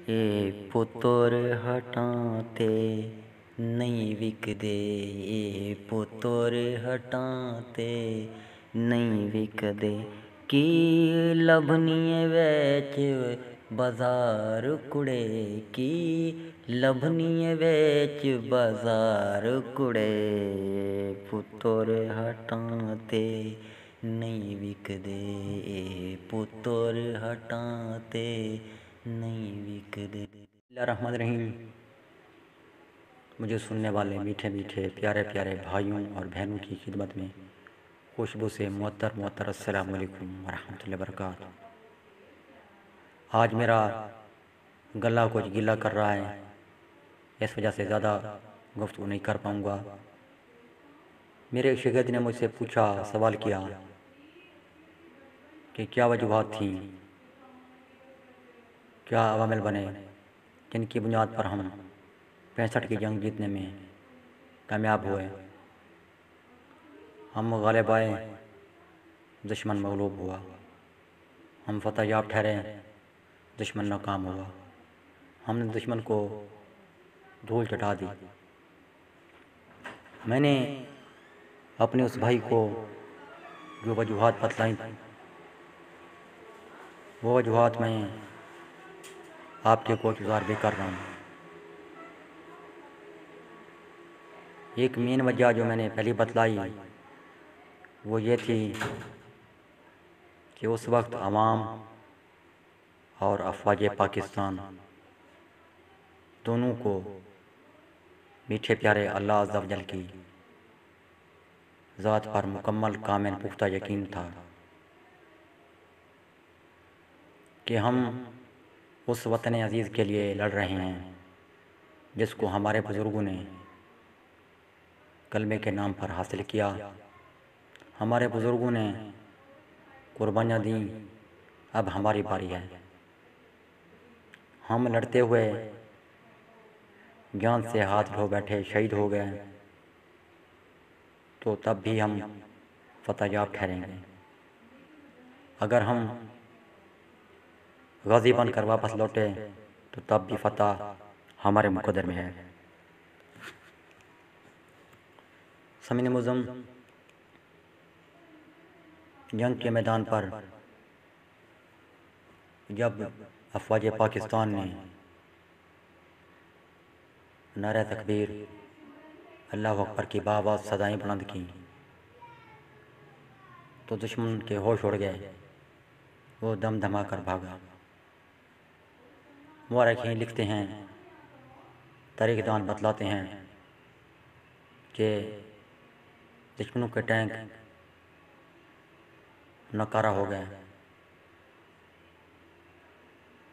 اے پتر ہٹاں تے نہیں وکدے، اے پتر ہٹاں تے نہیں وکدے، کی لبھنی ویچ بازار کڑے، کی لبھنی ویچ بازار کڑے، پتر ہٹاں تے نہیں وکدے، اے پتر ہٹاں تے نہیں وکدے۔ بسم اللہ الرحمن الرحیم۔ مجھے سننے والے میٹھے میٹھے پیارے پیارے بھائیوں اور بہنوں کی خدمت میں خوشبو سے معطر السلام علیکم ورحمۃ اللہ وبرکاتہ۔ آج میرا گلا کچھ گلا کر رہا ہے، اس وجہ سے زیادہ گفتگو نہیں کر پاؤں گا۔ میرے ایک شاگرد نے مجھ سے پوچھا، سوال کیا کہ کیا وجوہات تھیں، کیا عوامل بنے جن کی بنیاد پر ہم 65 کی جنگ جیتنے میں کامیاب ہوئے، ہم غالب آئے، دشمن مغلوب ہوا، ہم فتح یاب ٹھہرے، دشمن ناکام ہوا، ہم نے دشمن کو دھول چٹا دی۔ میں نے اپنے اس بھائی کو جو وجوہات بتلائیں تھیں، وہ وجوہات میں آپ کے کو گزار بھی کر رہا ہوں۔ ایک مین وجہ جو میں نے پہلی بتلائی وہ یہ تھی کہ اس وقت عوام اور افواج پاکستان دونوں کو میٹھے پیارے اللہ عز و جل کی ذات پر مکمل کامل پختہ یقین تھا کہ ہم اس وطن عزیز کے لیے لڑ رہے ہیں جس کو ہمارے بزرگوں نے کلمے کے نام پر حاصل کیا، ہمارے بزرگوں نے قربانیاں دیں، اب ہماری باری ہے۔ ہم لڑتے ہوئے جان سے ہاتھ دھو بیٹھے، شہید ہو گئے، تو تب بھی ہم فتح یاب ٹھہریں گے۔ اگر ہم غازی بن کر واپس لوٹے تو تب بھی فتح ہمارے مقدر میں ہے۔ سامعین معظم، جنگ کے میدان پر جب افواج پاکستان نے نعرہ تکبیر، اللہ اکبر کی باآواز صدائیں بلند کیں تو دشمن کے ہوش اڑ گئے، وہ دم دھما کر بھاگا۔ مورخین لکھتے ہیں، تاریخ دان بتلاتے ہیں کہ دشمنوں کے ٹینک ناکارہ ہو گئے،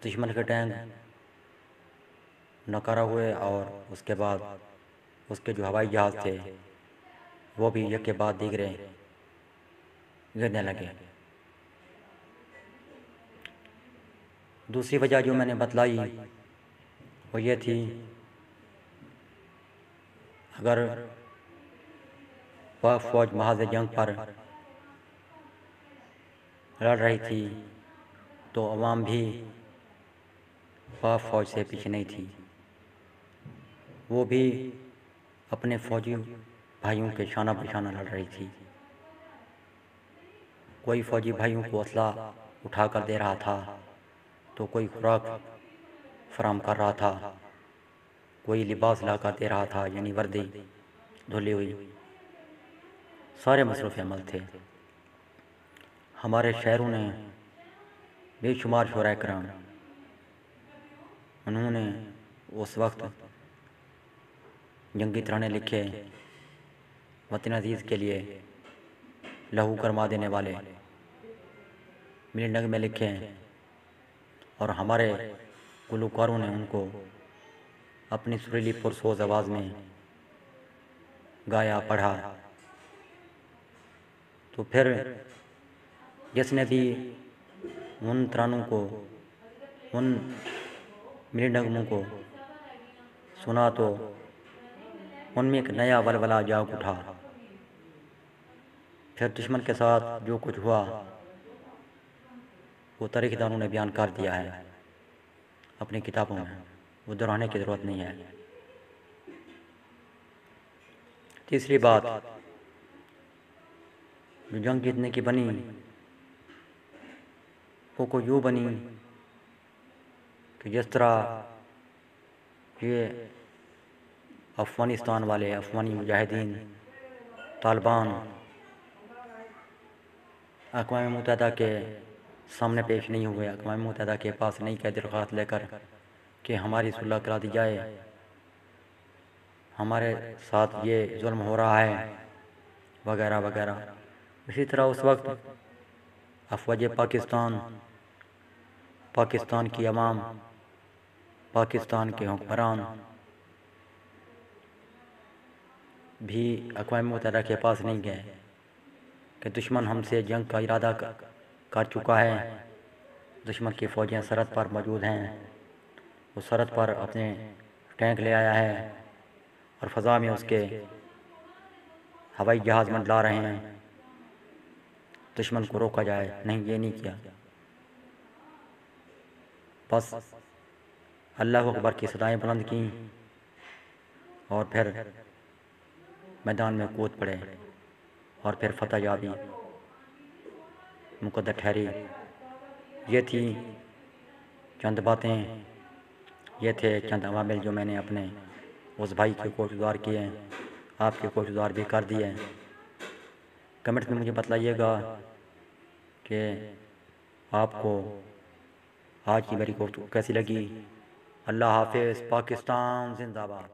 دشمن کے ٹینک ناکارہ ہوئے، اور اس کے بعد اس کے جو ہوائی جہاز تھے وہ بھی یک کے بعد دیگرے گرنے لگے۔ دوسری وجہ جو میں نے بتلائی وہ یہ تھی، اگر پاک فوج محاذ جنگ پر لڑ رہی تھی تو عوام بھی پاک فوج سے پیچھے نہیں تھی، وہ بھی اپنے فوجی بھائیوں کے شانہ بشانہ لڑ رہی تھی۔ کوئی فوجی بھائیوں کو اسلحہ اٹھا کر دے رہا تھا، تو کوئی خوراک فراہم کر رہا تھا، کوئی لباس لا کر دے رہا تھا، یعنی وردی دھلی ہوئی، سارے مصروف عمل تھے۔ ہمارے شہروں نے بے شمار شعراء کرام، انہوں نے اس وقت جنگی ترانے لکھے، وطن عزیز کے لیے لہو گرما دینے والے میرے نغمے لکھے، اور ہمارے گلوکاروں نے ان کو اپنی سریلی پرسوز آواز میں گایا، پڑھا۔ تو پھر جس نے بھی ان ترانوں کو، ان میرے نغموں کو سنا تو ان میں ایک نیا ولولہ جاگ اٹھا۔ پھر دشمن کے ساتھ جو کچھ ہوا وہ تاریخ دانوں نے بیان کر دیا ہے۔ اپنی کتابوں میں، وہ دہرانے کی ضرورت نہیں ہے۔ تیسری بات جو جنگ جیتنے کی بنی وہ کو یوں بنی کہ جس طرح یہ افغانستان والے افغانی مجاہدین طالبان اقوام متحدہ کے سامنے پیش نہیں ہوئے، اقوام متحدہ کے پاس نہیں کہ درخواست لے کر کہ ہماری صلح کرا دی جائے، ہمارے ساتھ یہ ظلم ہو رہا ہے وغیرہ وغیرہ۔ اسی طرح اس وقت افواج پاکستان، پاکستان کی عوام، پاکستان کے حکمران بھی اقوام متحدہ کے پاس نہیں گئے کہ دشمن ہم سے جنگ کا ارادہ کر چکا ہے، دشمن کی فوجیں سرحد پر موجود ہیں، وہ سرحد پر اپنے ٹینک لے آیا ہے اور فضا میں اس کے ہوائی جہاز منڈلا رہے ہیں، دشمن کو روکا جائے۔ نہیں، یہ نہیں کیا، بس اللہ اکبر کی صدائیں بلند کیں اور پھر میدان میں کود پڑے اور پھر فتح یابی مقدر ٹھہری۔ یہ تھی چند باتیں، یہ تھے چند عوامل جو میں نے اپنے اس بھائی کے کوشش گزار کیے ہیں، آپ کے کوشش گزار بھی کر دیے ہیں۔ کمنٹ میں مجھے بتلائیے گا کہ آپ کو آج کی میری گفتگو کیسی لگی۔ اللہ حافظ، پاکستان زندہ باد۔